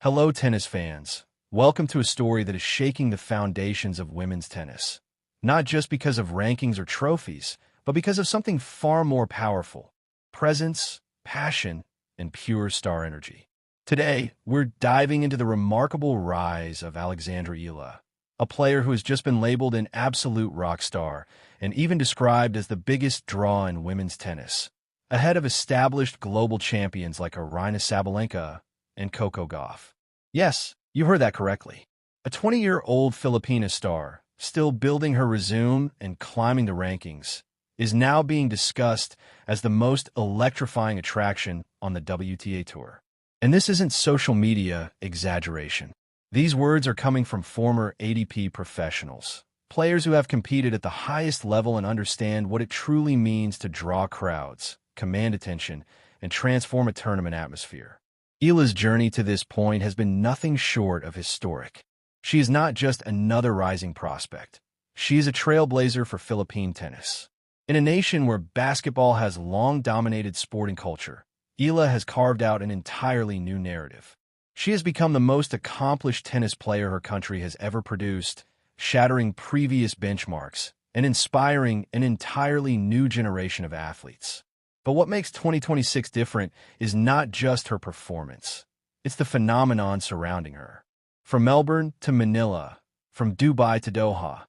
Hello, tennis fans. Welcome to a story that is shaking the foundations of women's tennis. Not just because of rankings or trophies, but because of something far more powerful: presence, passion, and pure star energy. Today, we're diving into the remarkable rise of Alexandra Eala, a player who has just been labeled an absolute rock star and even described as the biggest draw in women's tennis, ahead of established global champions like Aryna Sabalenka and Coco Gauff. Yes, you heard that correctly. A 20-year-old Filipina star, still building her resume and climbing the rankings, is now being discussed as the most electrifying attraction on the WTA Tour. And this isn't social media exaggeration. These words are coming from former ADP professionals, players who have competed at the highest level and understand what it truly means to draw crowds, command attention, and transform a tournament atmosphere. Eala's journey to this point has been nothing short of historic. She is not just another rising prospect. She is a trailblazer for Philippine tennis. In a nation where basketball has long dominated sporting culture, Eala has carved out an entirely new narrative. She has become the most accomplished tennis player her country has ever produced, shattering previous benchmarks and inspiring an entirely new generation of athletes. But what makes 2026 different is not just her performance. It's the phenomenon surrounding her. From Melbourne to Manila, from Dubai to Doha,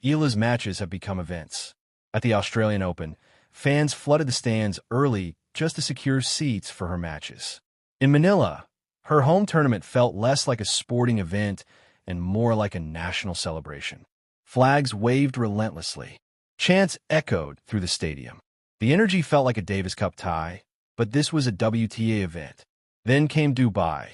Eala's matches have become events. At the Australian Open, fans flooded the stands early just to secure seats for her matches. In Manila, her home tournament felt less like a sporting event and more like a national celebration. Flags waved relentlessly. Chants echoed through the stadium. The energy felt like a Davis Cup tie, but this was a WTA event. Then came Dubai,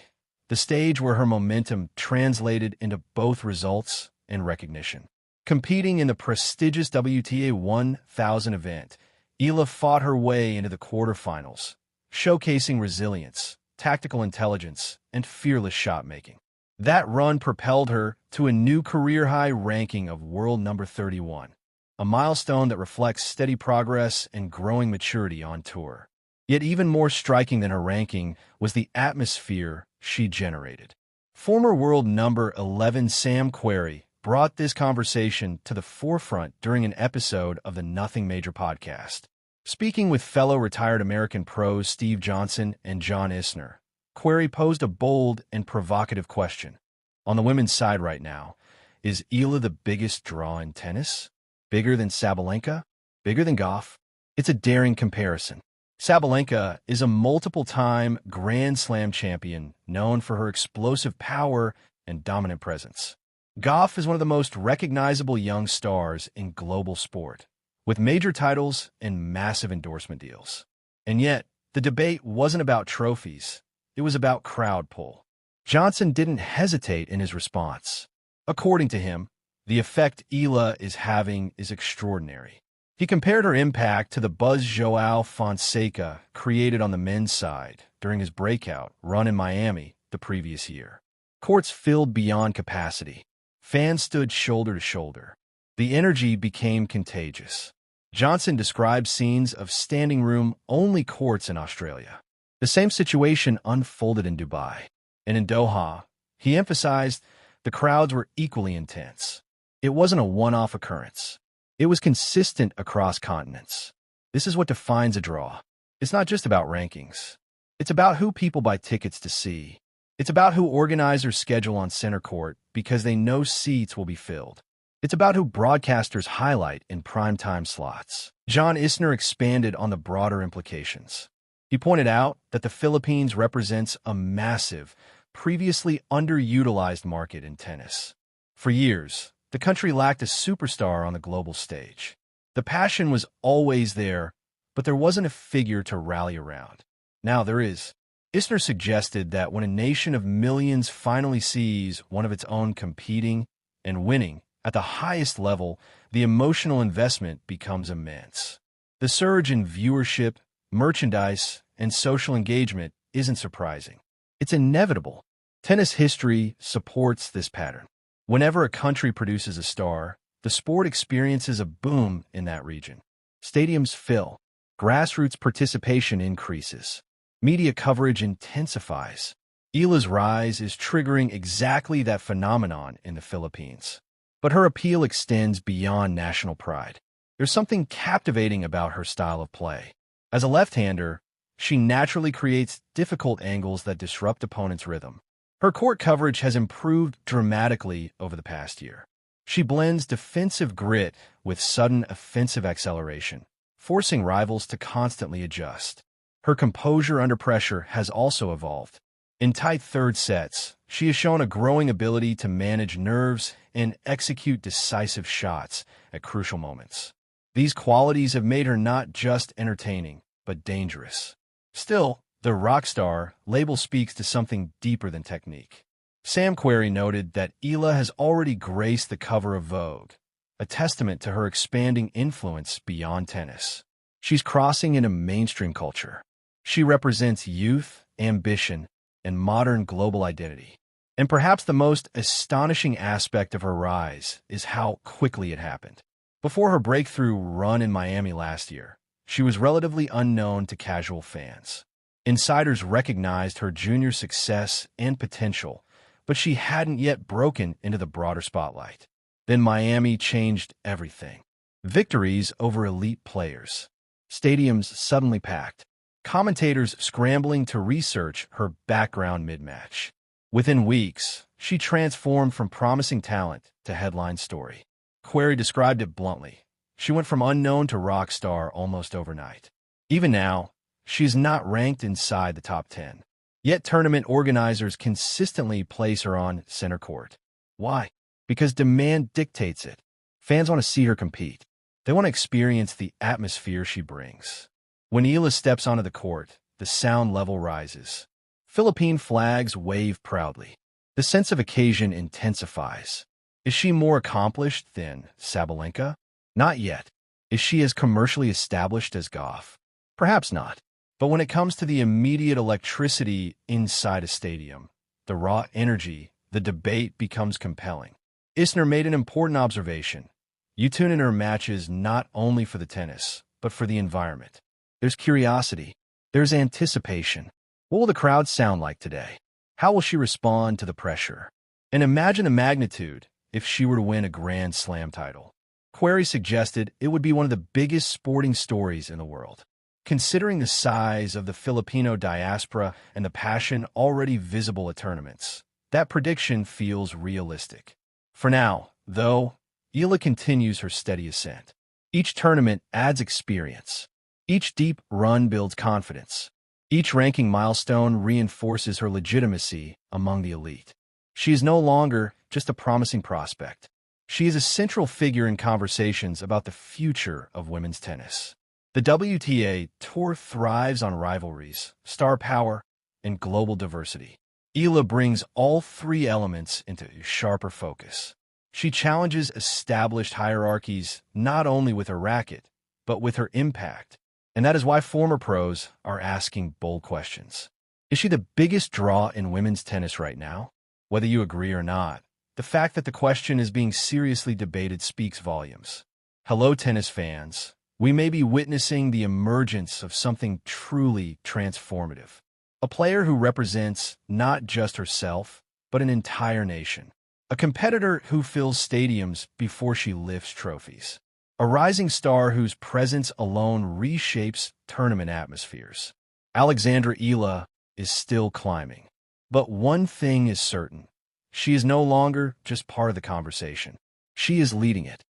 the stage where her momentum translated into both results and recognition. Competing in the prestigious WTA 1000 event, Eala fought her way into the quarterfinals, showcasing resilience, tactical intelligence, and fearless shot-making. That run propelled her to a new career-high ranking of world number 31. A milestone that reflects steady progress and growing maturity on tour. Yet even more striking than her ranking was the atmosphere she generated. Former world number 11 Sam Querrey brought this conversation to the forefront during an episode of the Nothing Major podcast. Speaking with fellow retired American pros Steve Johnson and John Isner, Querrey posed a bold and provocative question. On the women's side right now, is Eala the biggest draw in tennis? Bigger than Sabalenka? Bigger than Gauff? It's a daring comparison. Sabalenka is a multiple-time Grand Slam champion known for her explosive power and dominant presence. Gauff is one of the most recognizable young stars in global sport, with major titles and massive endorsement deals. And yet, the debate wasn't about trophies. It was about crowd pull. Johnson didn't hesitate in his response. According to him, the effect Eala is having is extraordinary. He compared her impact to the buzz Joao Fonseca created on the men's side during his breakout run in Miami the previous year. Courts filled beyond capacity. Fans stood shoulder to shoulder. The energy became contagious. Johnson described scenes of standing-room-only courts in Australia. The same situation unfolded in Dubai. And in Doha, he emphasized the crowds were equally intense. It wasn't a one-off occurrence. It was consistent across continents. This is what defines a draw. It's not just about rankings. It's about who people buy tickets to see. It's about who organizers schedule on center court because they know seats will be filled. It's about who broadcasters highlight in primetime slots. John Isner expanded on the broader implications. He pointed out that the Philippines represents a massive, previously underutilized market in tennis. For years, the country lacked a superstar on the global stage. The passion was always there, but there wasn't a figure to rally around. Now there is. Isner suggested that when a nation of millions finally sees one of its own competing and winning at the highest level, the emotional investment becomes immense. The surge in viewership, merchandise, and social engagement isn't surprising. It's inevitable. Tennis history supports this pattern. Whenever a country produces a star, the sport experiences a boom in that region. Stadiums fill. Grassroots participation increases. Media coverage intensifies. Eala's rise is triggering exactly that phenomenon in the Philippines. But her appeal extends beyond national pride. There's something captivating about her style of play. As a left-hander, she naturally creates difficult angles that disrupt opponents' rhythm. Her court coverage has improved dramatically over the past year. She blends defensive grit with sudden offensive acceleration, forcing rivals to constantly adjust. Her composure under pressure has also evolved. In tight third sets, she has shown a growing ability to manage nerves and execute decisive shots at crucial moments. These qualities have made her not just entertaining, but dangerous. Still, the rock star label speaks to something deeper than technique. Sam Querrey noted that Eala has already graced the cover of Vogue, a testament to her expanding influence beyond tennis. She's crossing into mainstream culture. She represents youth, ambition, and modern global identity. And perhaps the most astonishing aspect of her rise is how quickly it happened. Before her breakthrough run in Miami last year, she was relatively unknown to casual fans. Insiders recognized her junior success and potential, but she hadn't yet broken into the broader spotlight. Then Miami changed everything. Victories over elite players. Stadiums suddenly packed. Commentators scrambling to research her background mid-match. Within weeks, she transformed from promising talent to headline story. Querrey described it bluntly. She went from unknown to rock star almost overnight. Even now, she's not ranked inside the top 10. Yet tournament organizers consistently place her on center court. Why? Because demand dictates it. Fans want to see her compete. They want to experience the atmosphere she brings. When Eala steps onto the court, the sound level rises. Philippine flags wave proudly. The sense of occasion intensifies. Is she more accomplished than Sabalenka? Not yet. Is she as commercially established as Gauff? Perhaps not. But when it comes to the immediate electricity inside a stadium, the raw energy, the debate becomes compelling. Isner made an important observation. You tune in her matches not only for the tennis, but for the environment. There's curiosity. There's anticipation. What will the crowd sound like today? How will she respond to the pressure? And imagine the magnitude if she were to win a Grand Slam title. Querrey suggested it would be one of the biggest sporting stories in the world. Considering the size of the Filipino diaspora and the passion already visible at tournaments, that prediction feels realistic. For now, though, Eala continues her steady ascent. Each tournament adds experience. Each deep run builds confidence. Each ranking milestone reinforces her legitimacy among the elite. She is no longer just a promising prospect. She is a central figure in conversations about the future of women's tennis. The WTA Tour thrives on rivalries, star power, and global diversity. Eala brings all three elements into sharper focus. She challenges established hierarchies not only with her racket, but with her impact. And that is why former pros are asking bold questions. Is she the biggest draw in women's tennis right now? Whether you agree or not, the fact that the question is being seriously debated speaks volumes. Hello, tennis fans. We may be witnessing the emergence of something truly transformative. A player who represents not just herself, but an entire nation. A competitor who fills stadiums before she lifts trophies. A rising star whose presence alone reshapes tournament atmospheres. Alexandra Eala is still climbing. But one thing is certain. She is no longer just part of the conversation. She is leading it.